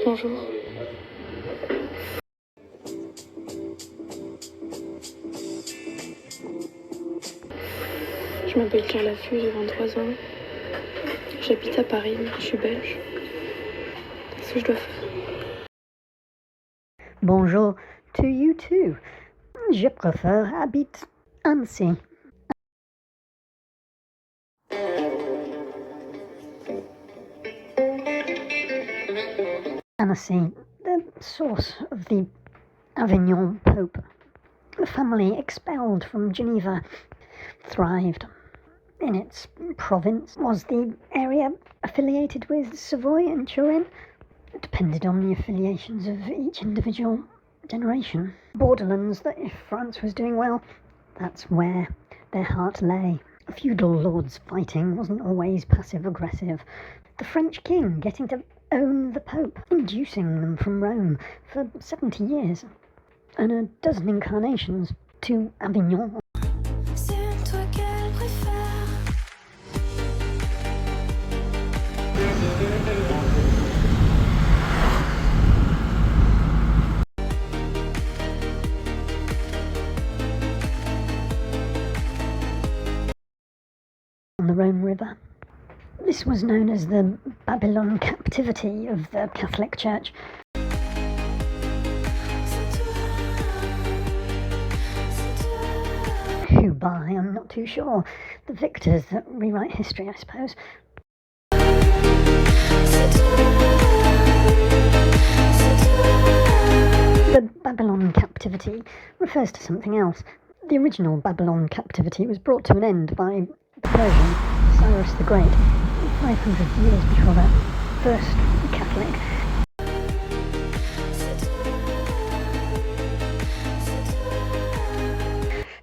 Bonjour. Je m'appelle Carla Fu, j'ai 23 ans. J'habite à Paris, je suis belge. Qu'est-ce que je dois faire? Bonjour to you too. Je préfère habiter Annecy. Annecy, the source of the Avignon Pope. The family expelled from Geneva thrived. In its province was the area affiliated with Savoy and Turin. It depended on the affiliations of each individual generation. Borderlands that if France was doing well, that's where their heart lay. Feudal lords fighting wasn't always passive-aggressive. The French king getting to own the Pope, inducing them from Rome for 70 years, and a dozen incarnations to Avignon. On the Rhone River. This was known as the Babylon Captivity of the Catholic Church. Who by, I'm not too sure. The victors that rewrite history, I suppose. The Babylon Captivity refers to something else. The original Babylon Captivity was brought to an end by the Persian Cyrus the Great 500 years before that first Catholic.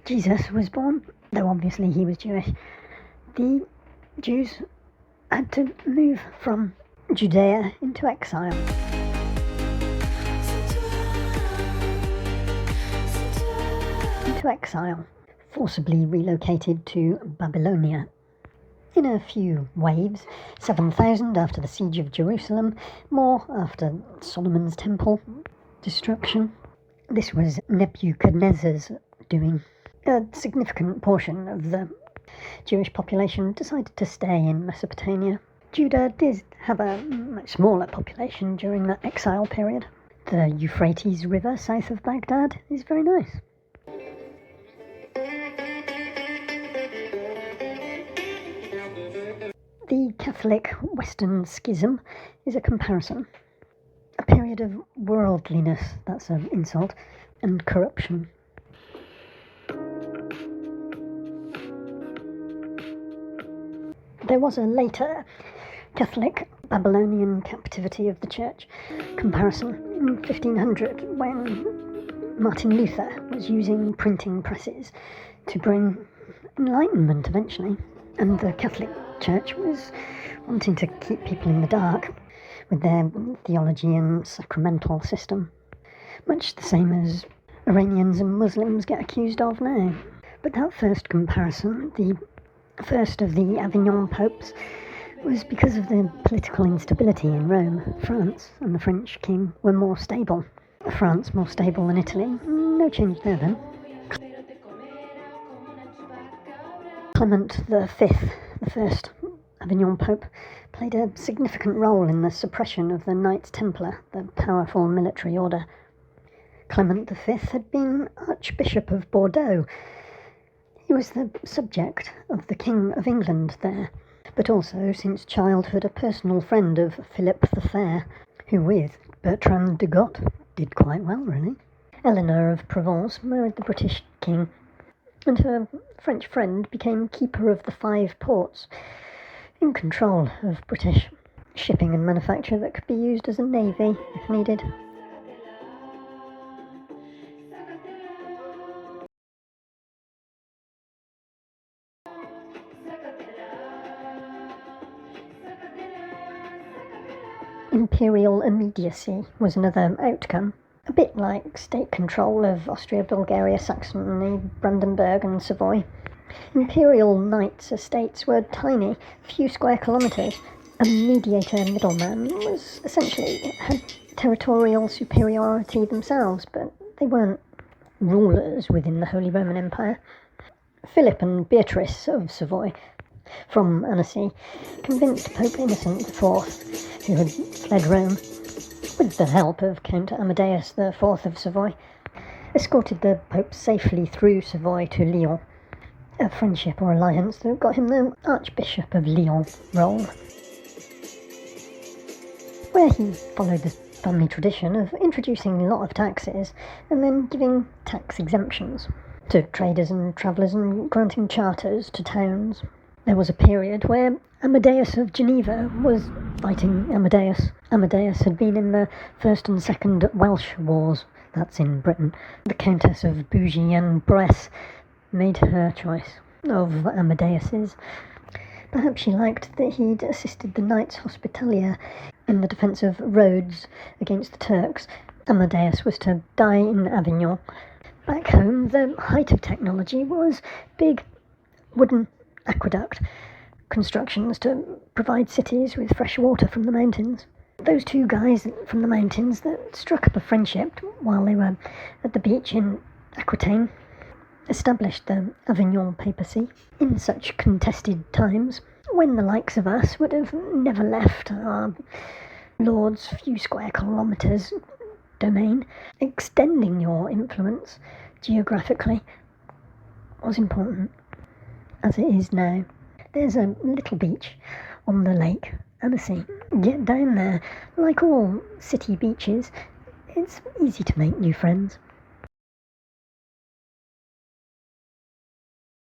Jesus was born, though obviously he was Jewish. The Jews had to move from Judea into exile. Forcibly relocated to Babylonia. In a few waves, 7,000 after the siege of Jerusalem, more after Solomon's temple destruction. This was Nebuchadnezzar's doing. A significant portion of the Jewish population decided to stay in Mesopotamia. Judah did have a much smaller population during that exile period. The Euphrates River south of Baghdad is very nice. The Catholic Western Schism is a comparison. A period of worldliness, that's an insult, and corruption. There was a later Catholic Babylonian captivity of the Church comparison in 1500 when Martin Luther was using printing presses to bring enlightenment eventually, and the Catholic Church was wanting to keep people in the dark with their theology and sacramental system, much the same as Iranians and Muslims get accused of now. But that first comparison, the first of the Avignon popes, was because of the political instability in Rome. France and the French king were more stable. France more stable than Italy. No change there then. Clement V, the first Avignon Pope, played a significant role in the suppression of the Knights Templar, the powerful military order. Clement V had been Archbishop of Bordeaux. He was the subject of the King of England there, but also, since childhood, a personal friend of Philip the Fair, who with Bertrand de Got did quite well, really. Eleanor of Provence married the British king, and her French friend became keeper of the 5 ports, in control of British shipping and manufacture that could be used as a navy if needed. Imperial immediacy was another outcome, a bit like state control of Austria, Bulgaria, Saxony, Brandenburg and Savoy. Imperial knights' estates were tiny, few square kilometres, a mediator middleman was essentially had territorial superiority themselves, but they weren't rulers within the Holy Roman Empire. Philip and Beatrice of Savoy, from Annecy, convinced Pope Innocent IV, who had fled Rome, with the help of Count Amadeus IV of Savoy, escorted the Pope safely through Savoy to Lyon, a friendship or alliance that got him the Archbishop of Lyon role, where he followed the family tradition of introducing a lot of taxes and then giving tax exemptions to traders and travellers and granting charters to towns. There was a period where Amadeus of Geneva was fighting Amadeus. Amadeus had been in the First and Second Welsh Wars, that's in Britain. The Countess of Bougie and Bresse made her choice of Amadeus's. Perhaps she liked that he'd assisted the Knights Hospitalier in the defence of Rhodes against the Turks. Amadeus was to die in Avignon. Back home, the height of technology was big wooden aqueduct constructions to provide cities with fresh water from the mountains. Those two guys from the mountains that struck up a friendship while they were at the beach in Aquitaine established the Avignon papacy in such contested times when the likes of us would have never left our Lord's few square kilometres domain. Extending your influence geographically was important, as it is now. There's a little beach on the lake, Annecy. Get down there. Like all city beaches, it's easy to make new friends.